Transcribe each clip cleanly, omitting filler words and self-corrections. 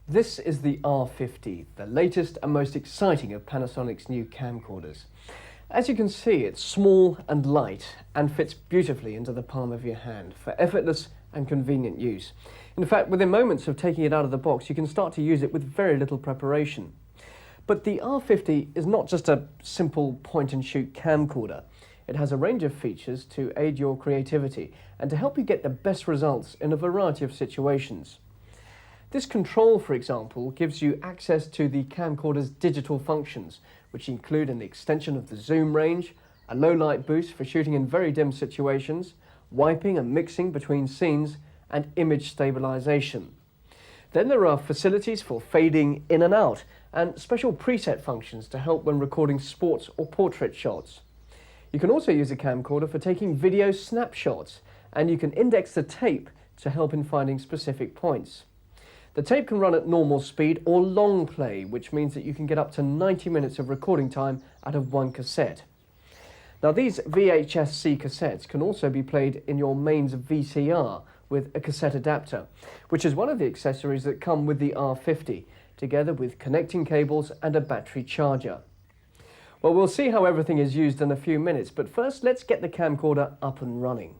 This is the R50, the latest and most exciting of Panasonic's new camcorders. As you can see, it's small and light and fits beautifully into the palm of your hand for effortless and convenient use. In fact, within moments of taking it out of the box, you can start to use it with very little preparation. But the R50 is not just a simple point-and-shoot camcorder. It has a range of features to aid your creativity and to help you get the best results in a variety of situations. This control, for example, gives you access to the camcorder's digital functions, which include an extension of the zoom range, a low light boost for shooting in very dim situations, wiping and mixing between scenes, and image stabilization. Then there are facilities for fading in and out, and special preset functions to help when recording sports or portrait shots. You can also use a camcorder for taking video snapshots, and you can index the tape to help in finding specific points. The tape can run at normal speed or long play, which means that you can get up to 90 minutes of recording time out of one cassette. Now, these VHS-C cassettes can also be played in your mains VCR with a cassette adapter, which is one of the accessories that come with the R50, together with connecting cables and a battery charger. Well, we'll see how everything is used in a few minutes, but first let's get the camcorder up and running.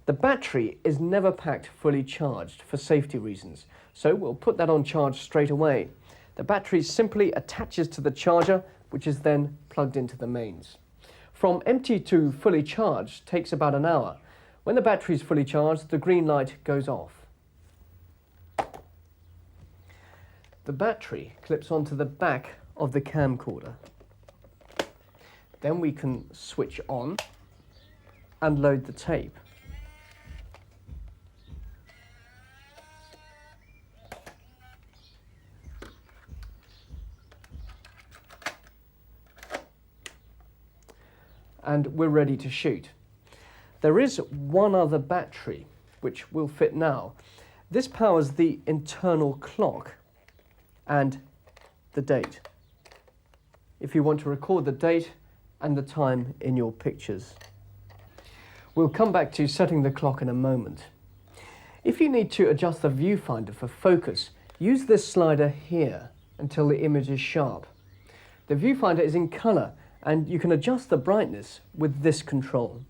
The battery is never packed fully charged for safety reasons, so we'll put that on charge straight away. The battery simply attaches to the charger, which is then plugged into the mains. From empty to fully charged takes about an hour. When the battery is fully charged, the green light goes off. The battery clips onto the back of the camcorder. Then we can switch on and load the tape. And we're ready to shoot. There is one other battery which will fit now. This powers the internal clock and the date, if you want to record the date and the time in your pictures. We'll come back to setting the clock in a moment. If you need to adjust the viewfinder for focus, use this slider here until the image is sharp. The viewfinder is in color, and you can adjust the brightness with this control.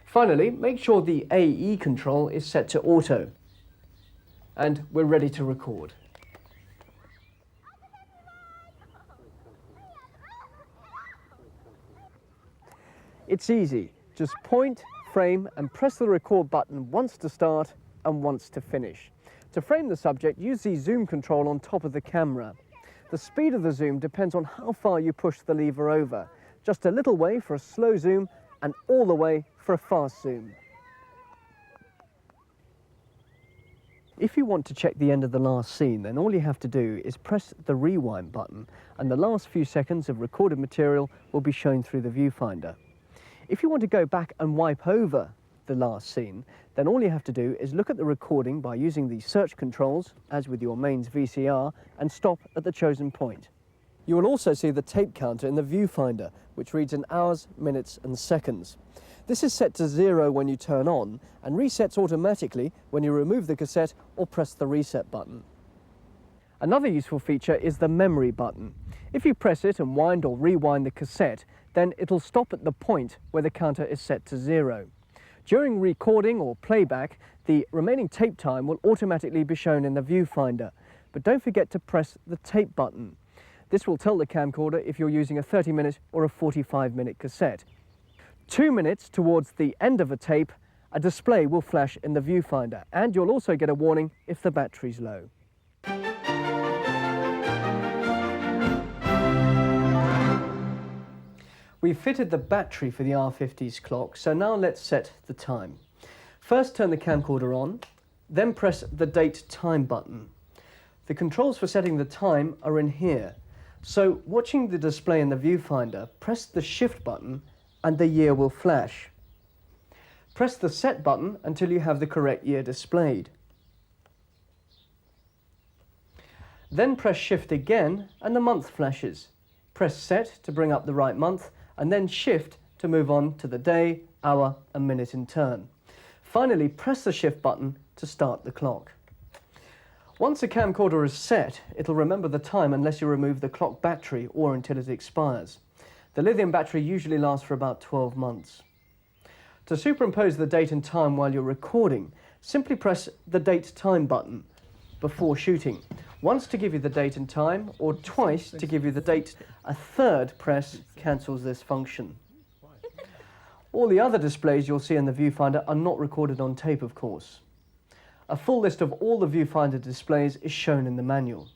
Finally, make sure the AE control is set to auto. And we're ready to record. It's easy. Just point, frame, and press the record button once to start and once to finish. To frame the subject, use the zoom control on top of the camera. The speed of the zoom depends on how far you push the lever over. Just a little way for a slow zoom and all the way for a fast zoom. If you want to check the end of the last scene, then all you have to do is press the rewind button and the last few seconds of recorded material will be shown through the viewfinder. If you want to go back and wipe over the last scene, then all you have to do is look at the recording by using the search controls, as with your mains VCR, and stop at the chosen point. You will also see the tape counter in the viewfinder, which reads in hours, minutes and seconds. This is set to 0 when you turn on and resets automatically when you remove the cassette or press the reset button. Another useful feature is the memory button. If you press it and wind or rewind the cassette, then it'll stop at the point where the counter is set to 0. During recording or playback, the remaining tape time will automatically be shown in the viewfinder, but don't forget to press the tape button. This will tell the camcorder if you're using a 30-minute or a 45-minute cassette. 2 minutes towards the end of a tape, a display will flash in the viewfinder, and you'll also get a warning if the battery's low. We've fitted the battery for the R50's clock, so now let's set the time. First turn the camcorder on, then press the date time button. The controls for setting the time are in here. So, watching the display in the viewfinder, press the Shift button and the year will flash. Press the Set button until you have the correct year displayed. Then press Shift again and the month flashes. Press Set to bring up the right month and then Shift to move on to the day, hour and minute in turn. Finally, press the Shift button to start the clock. Once a camcorder is set, it'll remember the time unless you remove the clock battery or until it expires. The lithium battery usually lasts for about 12 months. To superimpose the date and time while you're recording, simply press the Date Time button before shooting. Once to give you the date and time, or twice to give you the date. A third press cancels this function. All the other displays you'll see in the viewfinder are not recorded on tape, of course. A full list of all the viewfinder displays is shown in the manual.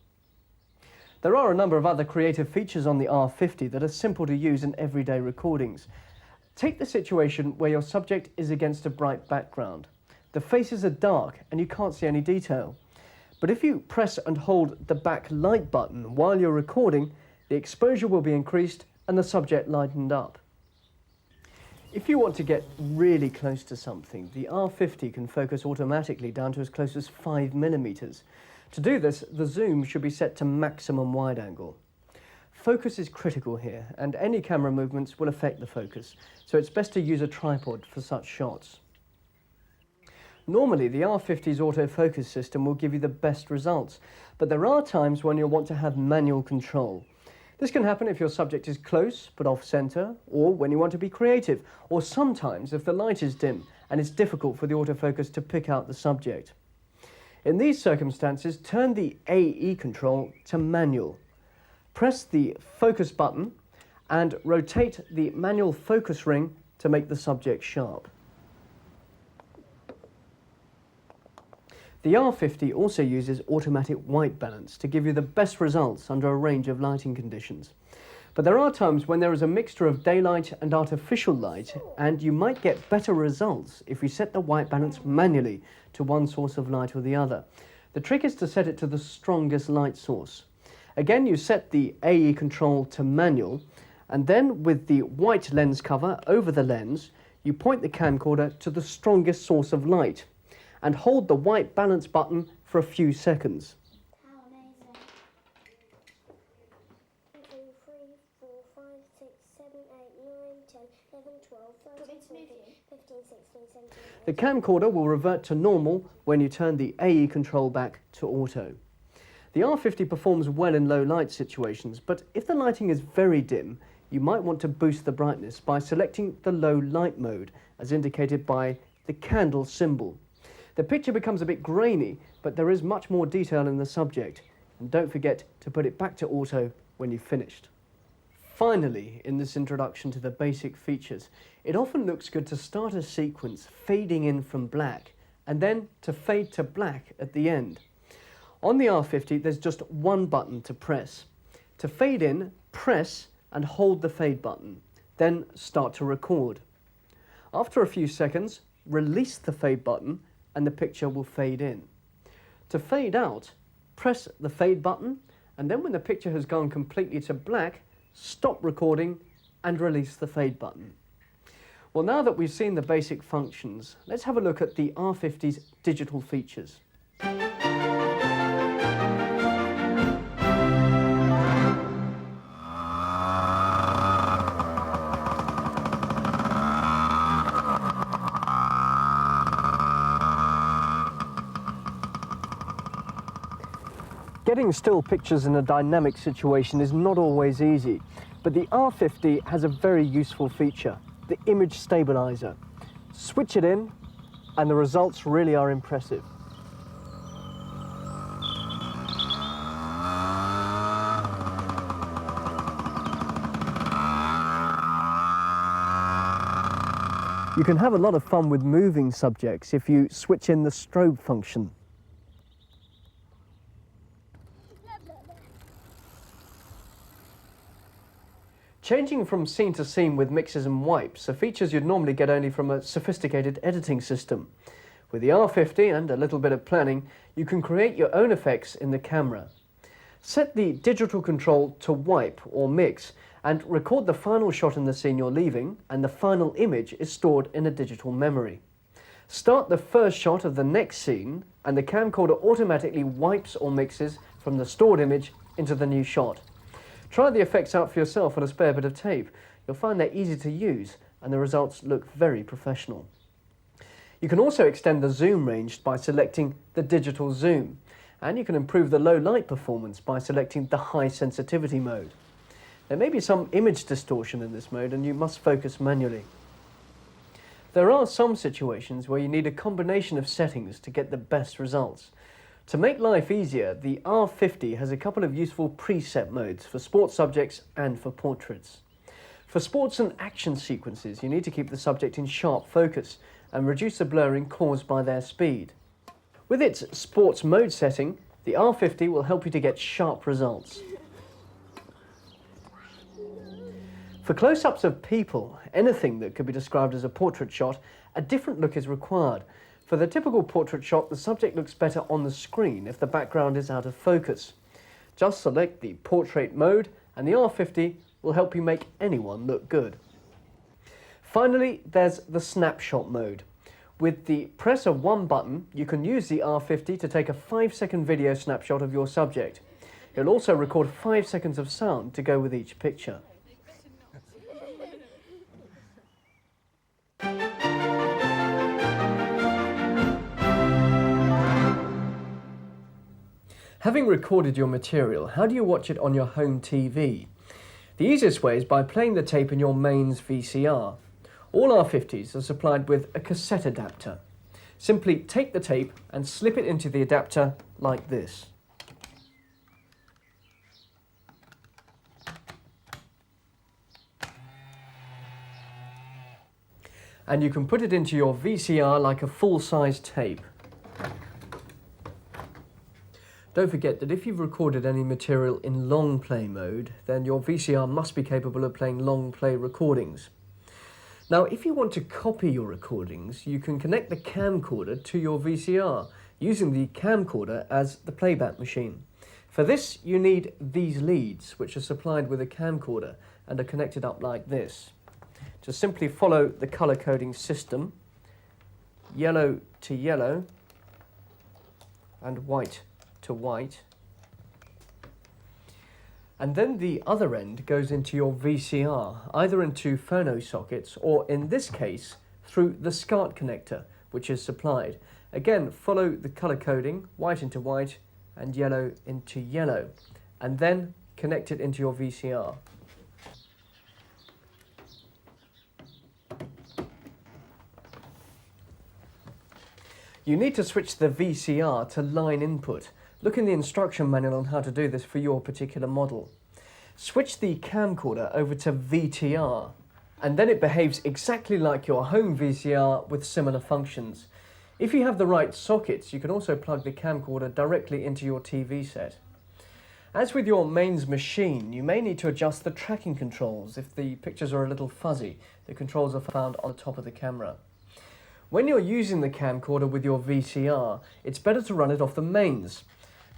There are a number of other creative features on the R50 that are simple to use in everyday recordings. Take the situation where your subject is against a bright background. The faces are dark and you can't see any detail. But if you press and hold the backlight button while you're recording, the exposure will be increased and the subject lightened up. If you want to get really close to something, the R50 can focus automatically down to as close as 5 mm. To do this, the zoom should be set to maximum wide angle. Focus is critical here, and any camera movements will affect the focus, so it's best to use a tripod for such shots. Normally, the R50's autofocus system will give you the best results, but there are times when you'll want to have manual control. This can happen if your subject is close but off-center, or when you want to be creative, or sometimes if the light is dim and it's difficult for the autofocus to pick out the subject. In these circumstances, turn the AE control to manual. Press the focus button and rotate the manual focus ring to make the subject sharp. The R50 also uses automatic white balance to give you the best results under a range of lighting conditions. But there are times when there is a mixture of daylight and artificial light, and you might get better results if you set the white balance manually to one source of light or the other. The trick is to set it to the strongest light source. Again, you set the AE control to manual, and then with the white lens cover over the lens, you point the camcorder to the strongest source of light and hold the white balance button for a few seconds. How amazing. 1, 2, 3, 4, 5, 6, 7, 8, 9, 10, 11, 12, 13, 14, 15, 16, 17, 18. The camcorder will revert to normal when you turn the AE control back to auto. The R50 performs well in low light situations, but if the lighting is very dim, you might want to boost the brightness by selecting the low light mode, as indicated by the candle symbol. The picture becomes a bit grainy, but there is much more detail in the subject. And don't forget to put it back to auto when you've finished. Finally, in this introduction to the basic features, it often looks good to start a sequence fading in from black, and then to fade to black at the end. On the R50, there's just one button to press. To fade in, press and hold the fade button, then start to record. After a few seconds, release the fade button and the picture will fade in. To fade out, press the fade button, and then when the picture has gone completely to black, stop recording and release the fade button. Well, now that we've seen the basic functions, let's have a look at the R50's digital features. Getting still pictures in a dynamic situation is not always easy, but the R50 has a very useful feature, the image stabilizer. Switch it in, and the results really are impressive. You can have a lot of fun with moving subjects if you switch in the strobe function. Changing from scene to scene with mixes and wipes are features you'd normally get only from a sophisticated editing system. With the R50 and a little bit of planning, you can create your own effects in the camera. Set the digital control to wipe or mix and record the final shot in the scene you're leaving, and the final image is stored in a digital memory. Start the first shot of the next scene and the camcorder automatically wipes or mixes from the stored image into the new shot. Try the effects out for yourself on a spare bit of tape. You'll find they're easy to use and the results look very professional. You can also extend the zoom range by selecting the digital zoom, and you can improve the low light performance by selecting the high sensitivity mode. There may be some image distortion in this mode and you must focus manually. There are some situations where you need a combination of settings to get the best results. To make life easier, the R50 has a couple of useful preset modes for sports subjects and for portraits. For sports and action sequences, you need to keep the subject in sharp focus and reduce the blurring caused by their speed. With its sports mode setting, the R50 will help you to get sharp results. For close-ups of people, anything that could be described as a portrait shot, a different look is required. For the typical portrait shot, the subject looks better on the screen if the background is out of focus. Just select the portrait mode and the R50 will help you make anyone look good. Finally, there's the snapshot mode. With the press of one button, you can use the R50 to take a 5-second video snapshot of your subject. It'll also record 5 seconds of sound to go with each picture. Having recorded your material, how do you watch it on your home TV? The easiest way is by playing the tape in your mains VCR. All R50s are supplied with a cassette adapter. Simply take the tape and slip it into the adapter like this. And you can put it into your VCR like a full-size tape. Don't forget that if you've recorded any material in long play mode, then your VCR must be capable of playing long play recordings. Now, if you want to copy your recordings, you can connect the camcorder to your VCR, using the camcorder as the playback machine. For this, you need these leads, which are supplied with a camcorder and are connected up like this. Just simply follow the color coding system, yellow to yellow and white to white. And then the other end goes into your VCR, either into phono sockets or, in this case, through the SCART connector, which is supplied. Again, follow the color coding, white into white and yellow into yellow, and then connect it into your VCR. You need to switch the VCR to line input. Look in the instruction manual on how to do this for your particular model. Switch the camcorder over to VTR, and then it behaves exactly like your home VCR with similar functions. If you have the right sockets, you can also plug the camcorder directly into your TV set. As with your mains machine, you may need to adjust the tracking controls if the pictures are a little fuzzy. The controls are found on the top of the camera. When you're using the camcorder with your VCR, it's better to run it off the mains.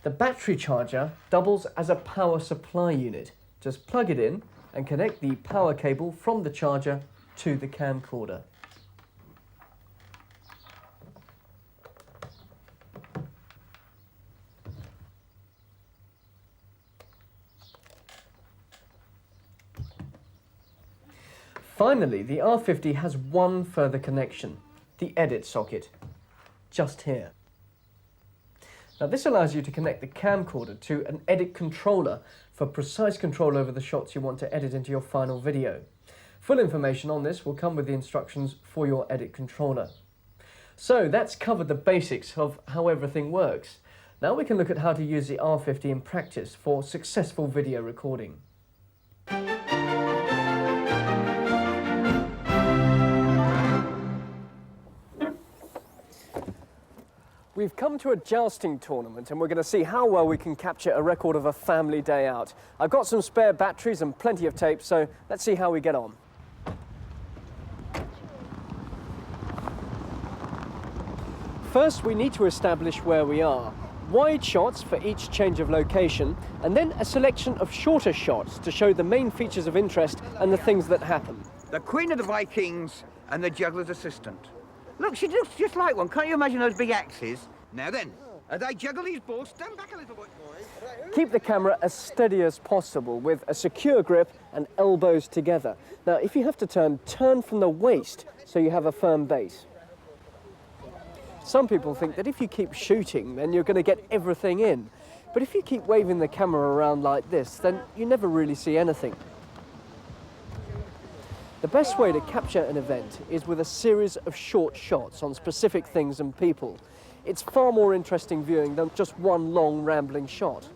The battery charger doubles as a power supply unit. Just plug it in and connect the power cable from the charger to the camcorder. Finally, the R50 has one further connection, the edit socket, just here. Now this allows you to connect the camcorder to an edit controller for precise control over the shots you want to edit into your final video. Full information on this will come with the instructions for your edit controller. So that's covered the basics of how everything works. Now we can look at how to use the R50 in practice for successful video recording. We've come to a jousting tournament and we're going to see how well we can capture a record of a family day out. I've got some spare batteries and plenty of tape, so let's see how we get on. First, we need to establish where we are. Wide shots for each change of location, and then a selection of shorter shots to show the main features of interest and the things that happen. The Queen of the Vikings and the juggler's assistant. Look, she looks just like one. Can't you imagine those big axes? Now then, as I juggle these balls, stand back a little bit, boys. Keep the camera as steady as possible with a secure grip and elbows together. Now, if you have to turn from the waist so you have a firm base. Some people think that if you keep shooting, then you're going to get everything in. But if you keep waving the camera around like this, then you never really see anything. The best way to capture an event is with a series of short shots on specific things and people. It's far more interesting viewing than just one long rambling shot.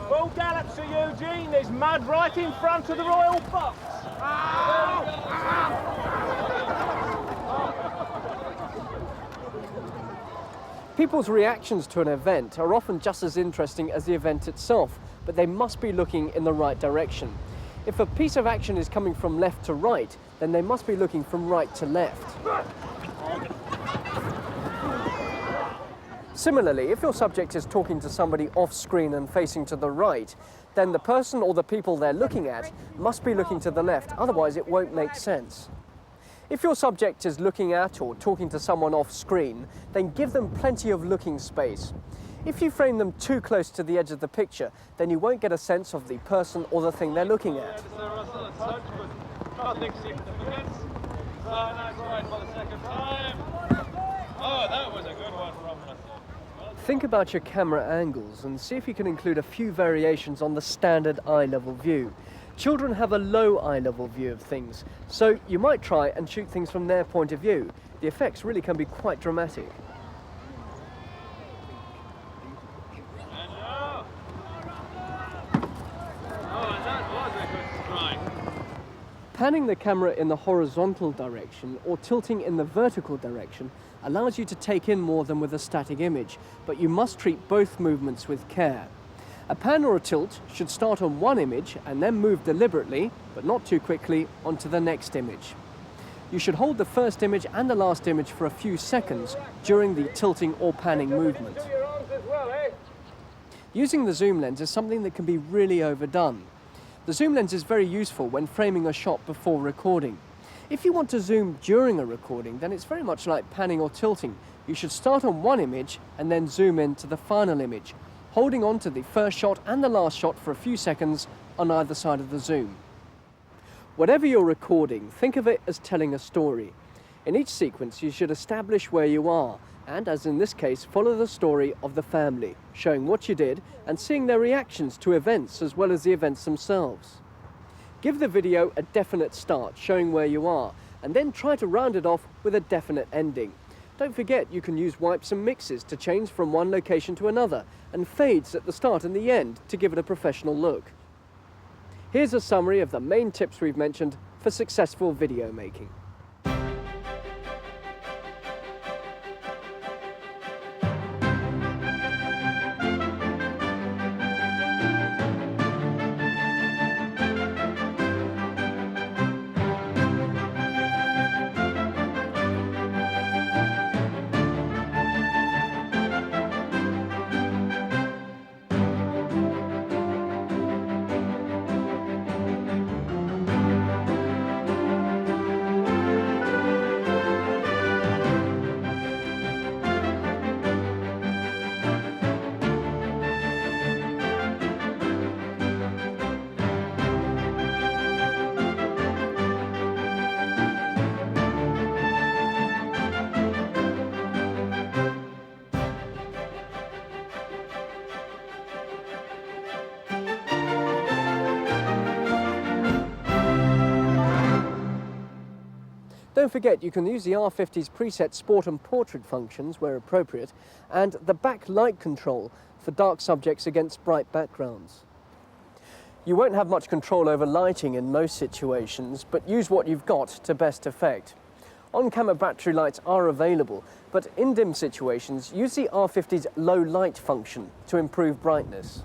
Full gallop, Sir Eugene. There's mud right in front of the royal box. People's reactions to an event are often just as interesting as the event itself, but they must be looking in the right direction. If a piece of action is coming from left to right, then they must be looking from right to left. Similarly, if your subject is talking to somebody off screen and facing to the right, then the person or the people they're looking at must be looking to the left, otherwise it won't make sense. If your subject is looking at or talking to someone off screen, then give them plenty of looking space. If you frame them too close to the edge of the picture, then you won't get a sense of the person or the thing they're looking at. Oh, that was a good one from Russell. Think about your camera angles and see if you can include a few variations on the standard eye-level view. Children have a low eye-level view of things, so you might try and shoot things from their point of view. The effects really can be quite dramatic. Panning the camera in the horizontal direction or tilting in the vertical direction allows you to take in more than with a static image, but you must treat both movements with care. A pan or a tilt should start on one image and then move deliberately, but not too quickly, onto the next image. You should hold the first image and the last image for a few seconds during the tilting or panning movement. Using the zoom lens is something that can be really overdone. The zoom lens is very useful when framing a shot before recording. If you want to zoom during a recording, then it's very much like panning or tilting. You should start on one image and then zoom in to the final image, holding on to the first shot and the last shot for a few seconds on either side of the zoom. Whatever you're recording, think of it as telling a story. In each sequence, you should establish where you are, and as in this case, follow the story of the family, showing what you did and seeing their reactions to events as well as the events themselves. Give the video a definite start, showing where you are, and then try to round it off with a definite ending. Don't forget you can use wipes and mixes to change from one location to another, and fades at the start and the end to give it a professional look. Here's a summary of the main tips we've mentioned for successful video making. Don't forget you can use the R50's preset sport and portrait functions where appropriate, and the backlight control for dark subjects against bright backgrounds. You won't have much control over lighting in most situations, but use what you've got to best effect. On-camera battery lights are available, but in dim situations, use the R50's low light function to improve brightness.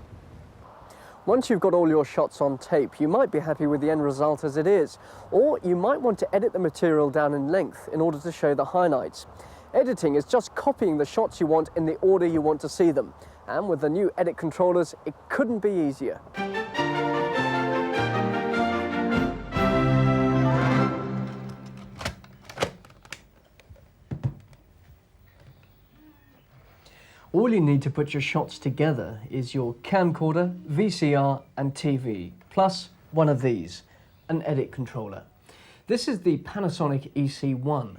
Once you've got all your shots on tape, you might be happy with the end result as it is, or you might want to edit the material down in length in order to show the highlights. Editing is just copying the shots you want in the order you want to see them, and with the new edit controllers, it couldn't be easier. All you need to put your shots together is your camcorder, VCR and TV, plus one of these, an edit controller. This is the Panasonic EC1.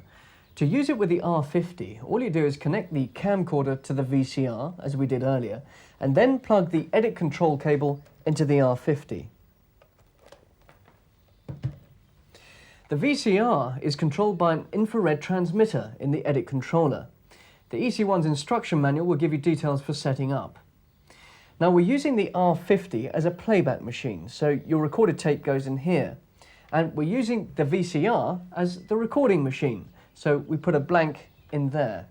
To use it with the R50, all you do is connect the camcorder to the VCR, as we did earlier, and then plug the edit control cable into the R50. The VCR is controlled by an infrared transmitter in the edit controller. The EC1's instruction manual will give you details for setting up. Now we're using the R50 as a playback machine, so your recorded tape goes in here. And we're using the VCR as the recording machine, so we put a blank in there.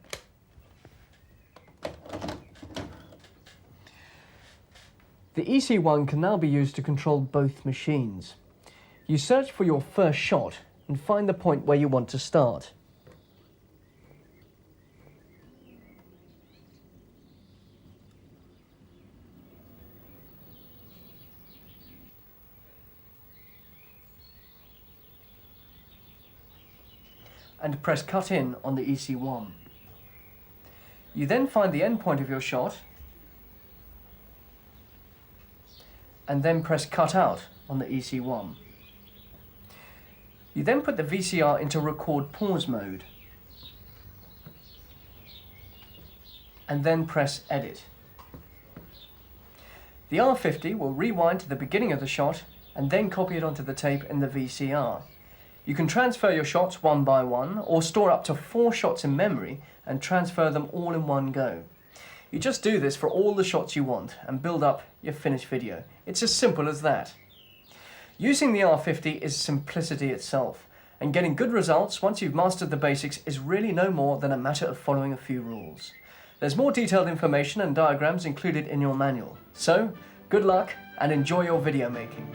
The EC1 can now be used to control both machines. You search for your first shot and find the point where you want to start. And press cut in on the EC1. You then find the end point of your shot and then press cut out on the EC1. You then put the VCR into record pause mode and then press edit. The R50 will rewind to the beginning of the shot and then copy it onto the tape in the VCR. You can transfer your shots one by one or store up to 4 shots in memory and transfer them all in one go. You just do this for all the shots you want and build up your finished video. It's as simple as that. Using the R50 is simplicity itself, and getting good results once you've mastered the basics is really no more than a matter of following a few rules. There's more detailed information and diagrams included in your manual. So, good luck and enjoy your video making.